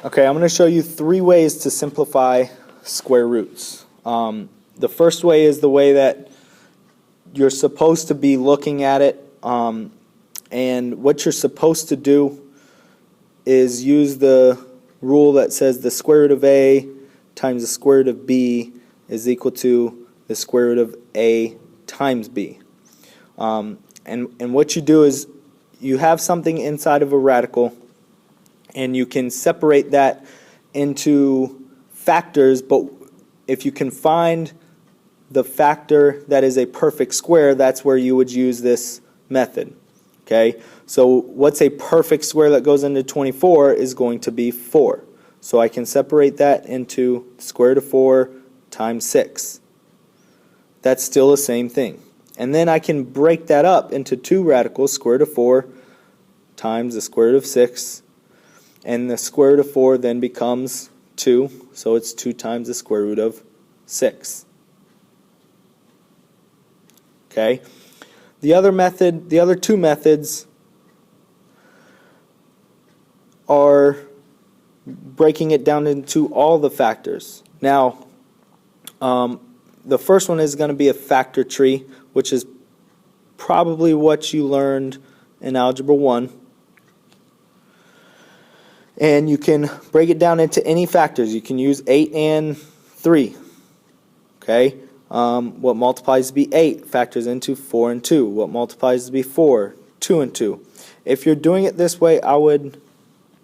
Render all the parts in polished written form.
Okay, I'm going to show you 3 ways to simplify square roots. The first way is the way that you're supposed to be looking at it, and what you're supposed to do is use the rule that says the square root of a times the square root of b is equal to the square root of a times b. And what you do is you have something inside of a radical, and you can separate that into factors, but if you can find the factor that is a perfect square, that's where you would use this method. Okay, so what's a perfect square that goes into 24 is going to be 4. So I can separate that into square root of 4 times 6. That's still the same thing. And then I can break that up into 2 radicals, square root of 4 times the square root of 6. And the square root of 4 then becomes 2, so it's 2 times the square root of 6. Okay? The other 2 methods are breaking it down into all the factors. Now, the first one is going to be a factor tree, which is probably what you learned in Algebra 1. And you can break it down into any factors. You can use 8 and 3. Okay? What multiplies to be 8 factors into 4 and 2. What multiplies to be 4, 2 and 2. If you're doing it this way, I would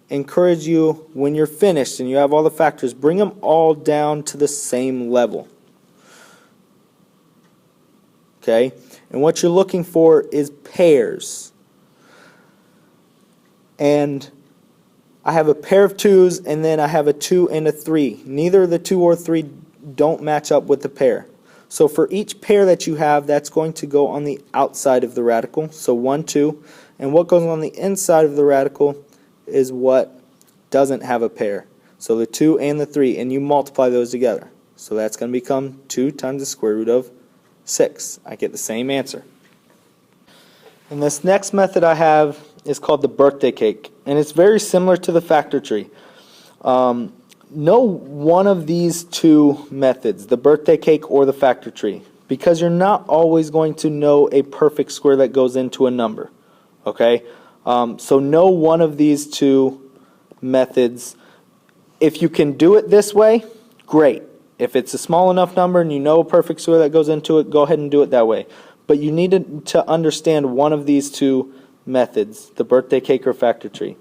encourage you, when you're finished and you have all the factors, bring them all down to the same level. Okay? And what you're looking for is pairs. And I have a pair of 2's, and then I have a 2 and a 3. Neither the 2 or 3 don't match up with the pair. So for each pair that you have, that's going to go on the outside of the radical. So 1, 2. And what goes on the inside of the radical is what doesn't have a pair. So the 2 and the 3, and you multiply those together. So that's going to become 2 times the square root of 6. I get the same answer. And this next method I have is called the birthday cake. And it's very similar to the factor tree. Know one of these 2 methods, the birthday cake or the factor tree, because you're not always going to know a perfect square that goes into a number. Okay? So know one of these 2 methods. If you can do it this way, great. If it's a small enough number and you know a perfect square that goes into it, go ahead and do it that way. But you need to understand one of these 2 methods, the birthday cake or factor tree.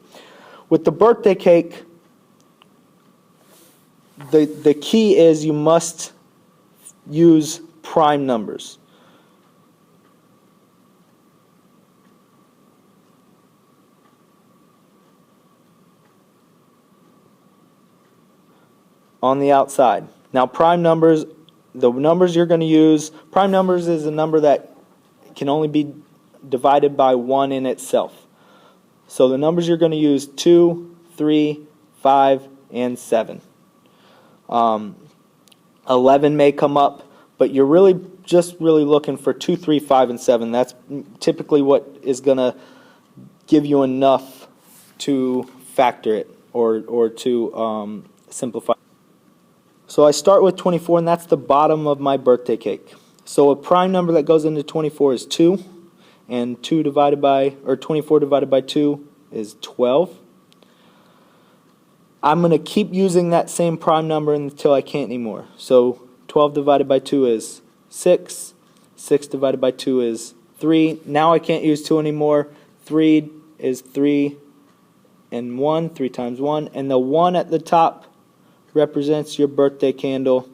With the birthday cake, the key is you must use prime numbers. On the outside. Now prime numbers, the numbers you're going to use, prime numbers is a number that can only be divided by 1 in itself. So the numbers you're going to use 2, 3, 5, and 7. 11 may come up, but you're really looking for 2, 3, 5, and 7. That's typically what is going to give you enough to factor it or to simplify. So I start with 24, and that's the bottom of my birthday cake. So a prime number that goes into 24 is 2, and 24 divided by 2 is 12. I'm going to keep using that same prime number until I can't anymore. So 12 divided by 2 is 6. 6 divided by 2 is 3. Now I can't use 2 anymore. 3 is 3 and 1, 3 times 1. And the 1 at the top represents your birthday candle.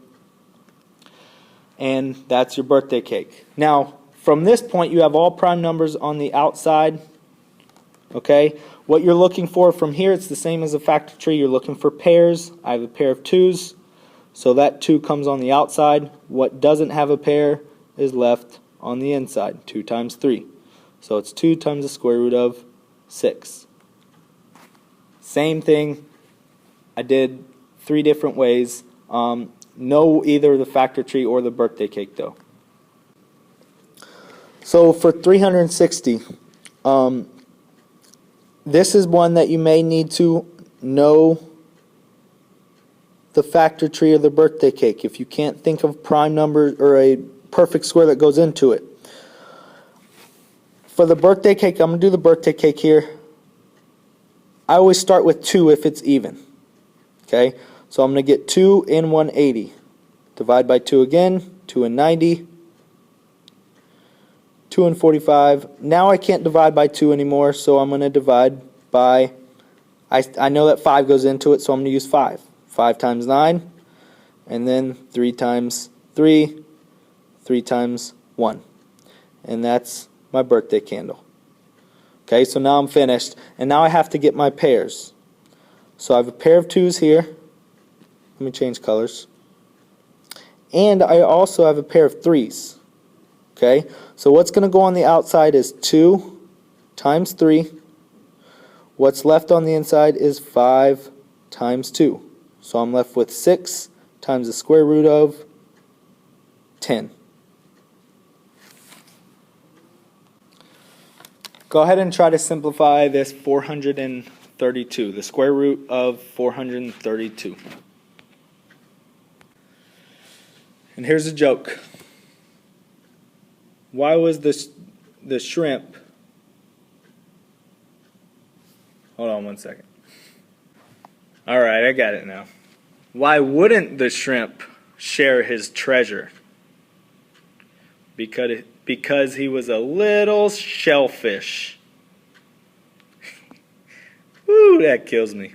And that's your birthday cake. Now, from this point, you have all prime numbers on the outside. Okay? What you're looking for from here, it's the same as a factor tree. You're looking for pairs. I have a pair of 2's, so that 2 comes on the outside. What doesn't have a pair is left on the inside, 2 times 3. So it's 2 times the square root of 6. Same thing. I did 3 different ways. Know either the factor tree or the birthday cake, though. So for 360, this is one that you may need to know the factor tree or the birthday cake if you can't think of prime numbers or a perfect square that goes into it. For the birthday cake, I'm going to do the birthday cake here. I always start with 2 if it's even. Okay, so I'm going to get 2 in 180. Divide by 2 again, 2 in 90, 2 in 45. Now I can't divide by 2 anymore, so I'm going to divide by, I know that 5 goes into it, so I'm going to use 5. 5 times 9, and then 3 times 3, 3 times 1. And that's my birthday candle. Okay, so now I'm finished, and now I have to get my pairs. So I have a pair of 2s here. Let me change colors. And I also have a pair of 3s. Okay, so what's going to go on the outside is 2 times 3. What's left on the inside is 5 times 2. So I'm left with 6 times the square root of 10. Go ahead and try to simplify this 432, the square root of 432. And here's a joke. Why was the shrimp... Hold on one second. Alright, I got it now. Why wouldn't the shrimp share his treasure? Because he was a little shellfish. Woo, that kills me.